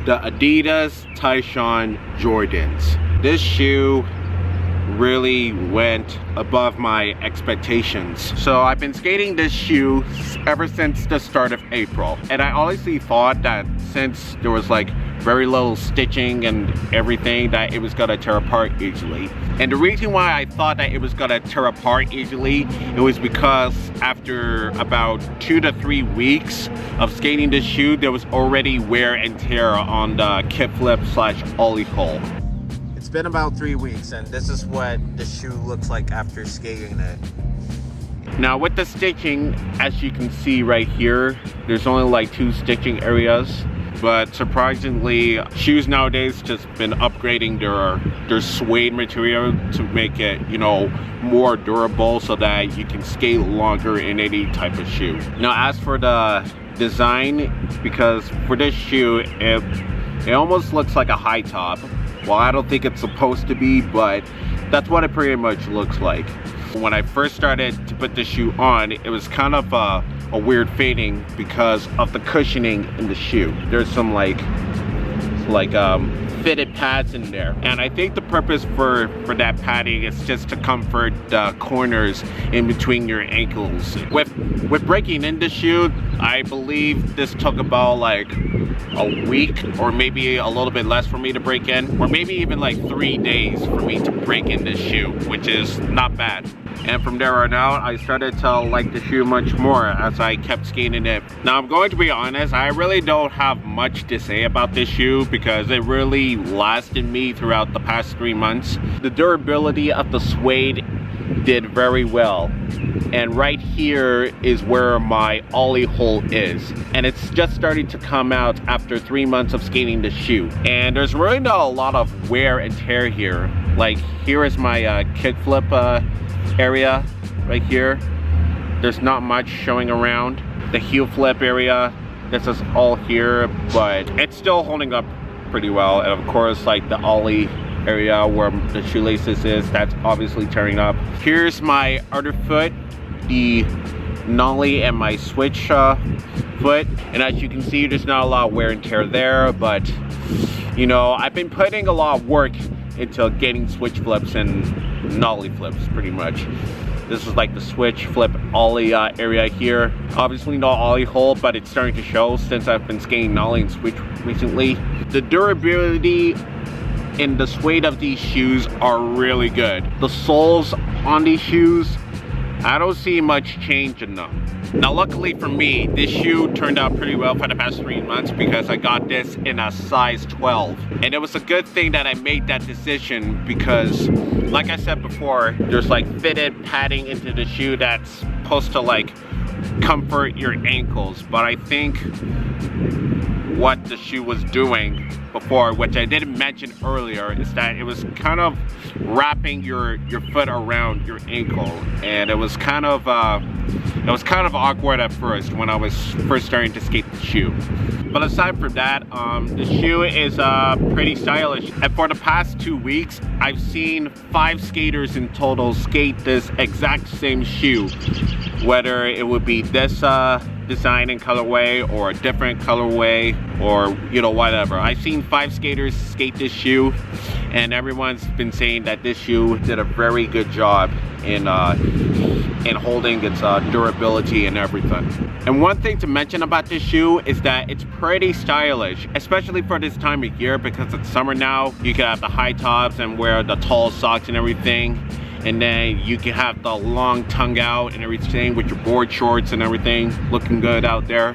the Adidas Tyshawn Jordans. This shoe really went above my expectations. So I've been skating this shoe ever since the start of April, and I honestly thought that since there was like very little stitching and everything, that it was gonna tear apart easily. And the reason why I thought that it was gonna tear apart easily, it was because after about 2 to 3 weeks of skating this shoe, there was already wear and tear on the kickflip / ollie hole. It's been about 3 weeks, and this is what the shoe looks like after skating it. Now with the stitching, as you can see right here, there's only like 2 stitching areas. But surprisingly, shoes nowadays just been upgrading their suede material to make it, you know, more durable so that you can skate longer in any type of shoe. Now as for the design, because for this shoe, it almost looks like a high top. Well, I don't think it's supposed to be, but that's what it pretty much looks like. When I first started to put the shoe on, it was kind of a weird fading because of the cushioning in the shoe. There's some like fitted pads in there, and I think the purpose for that padding is just to comfort the corners in between your ankles. With breaking in the shoe, I believe this took about like a week or maybe a little bit less for me to break in, or maybe even like 3 days for me to break in this shoe, which is not bad. And from there on out, I started to like the shoe much more as I kept skating it. Now I'm going to be honest, I really don't have much to say about this shoe because it really lasted me throughout the past 3 months. The durability of the suede did very well. And right here is where my ollie hole is. And it's just starting to come out after 3 months of skating the shoe. And there's really not a lot of wear and tear here. Like here is my kickflip area right here. There's not much showing around. The heel flip area, this is all here, but it's still holding up pretty well. And of course, like the ollie area where the shoelaces is, that's obviously tearing up. Here's my other foot, the nollie and my switch foot, and as you can see, there's not a lot of wear and tear there, but you know, I've been putting a lot of work into getting switch flips and nollie flips pretty much. This is like the switch flip ollie area here. Obviously no ollie hole, but it's starting to show since I've been skating nollie and switch recently. The durability in the suede of these shoes are really good. The soles on these shoes, I don't see much change in them. Now luckily for me, this shoe turned out pretty well for the past 3 months because I got this in a size 12. And it was a good thing that I made that decision because, like I said before, there's like fitted padding into the shoe that's supposed to like comfort your ankles. But I think what the shoe was doing before, which I didn't mention earlier, is that it was kind of wrapping your foot around your ankle, and it was kind of awkward at first when I was first starting to skate the shoe. But aside from that, the shoe is pretty stylish. And for the past 2 weeks, I've seen 5 skaters in total skate this exact same shoe, whether it would be this design and colorway or a different colorway, or you know, whatever. I've seen 5 skaters skate this shoe, and everyone's been saying that this shoe did a very good job in holding its durability and everything. And one thing to mention about this shoe is that it's pretty stylish, especially for this time of year because it's summer now. You can have the high tops and wear the tall socks and everything, and then you can have the long tongue out and everything with your board shorts and everything, looking good out there.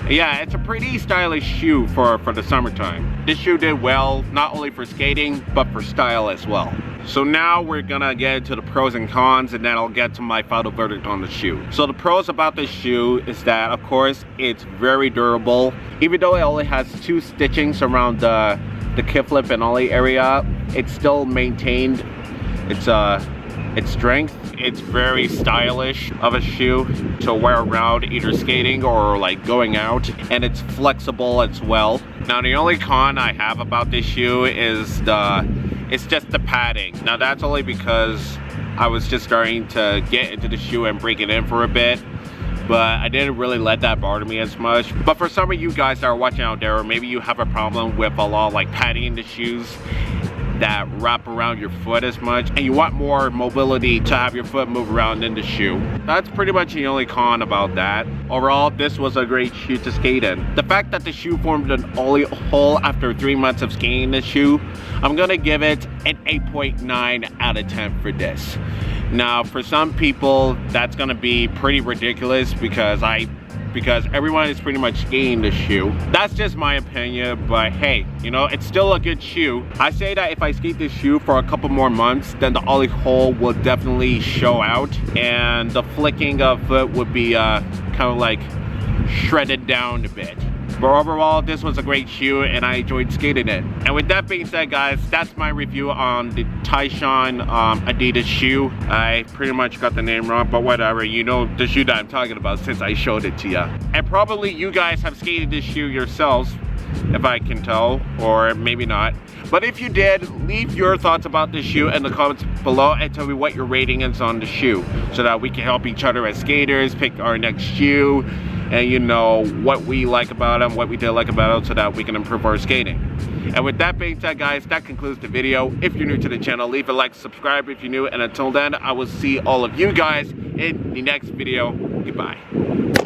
Yeah, it's a pretty stylish shoe for the summertime. This shoe did well, not only for skating, but for style as well. So now we're gonna get into the pros and cons, and then I'll get to my final verdict on the shoe. So the pros about this shoe is that, of course, it's very durable. Even though it only has 2 stitchings around the kickflip and ollie area, it's still maintained its strength. It's very stylish of a shoe to wear around either skating or like going out, and it's flexible as well. Now the only con I have about this shoe is it's just the padding. Now that's only because I was just starting to get into the shoe and break it in for a bit, but I didn't really let that bother me as much. But for some of you guys that are watching out there, or maybe you have a problem with a lot of like padding in the shoes that wrap around your foot as much, and you want more mobility to have your foot move around in the shoe, that's pretty much the only con about that. Overall, this was a great shoe to skate in. The fact that the shoe formed an ollie hole after 3 months of skating this shoe, I'm gonna give it an 8.9 out of 10 for this. Now, for some people, that's gonna be pretty ridiculous because everyone is pretty much skating this shoe. That's just my opinion, but hey, you know, it's still a good shoe. I say that if I skate this shoe for a couple more months, then the ollie hole will definitely show out, and the flicking of foot would be kind of like shredded down a bit. But overall, this was a great shoe and I enjoyed skating it. And with that being said, guys, that's my review on the Tyshawn Adidas shoe. I pretty much got the name wrong, but whatever. You know the shoe that I'm talking about since I showed it to you. And probably you guys have skated this shoe yourselves, if I can tell, or maybe not. But if you did, leave your thoughts about this shoe in the comments below and tell me what your rating is on the shoe so that we can help each other as skaters pick our next shoe, and you know what we like about them, what we didn't like about them, so that we can improve our skating. And with that being said, guys, that concludes the video. If you're new to the channel, leave a like, subscribe if you're new, and until then, I will see all of you guys in the next video. Goodbye.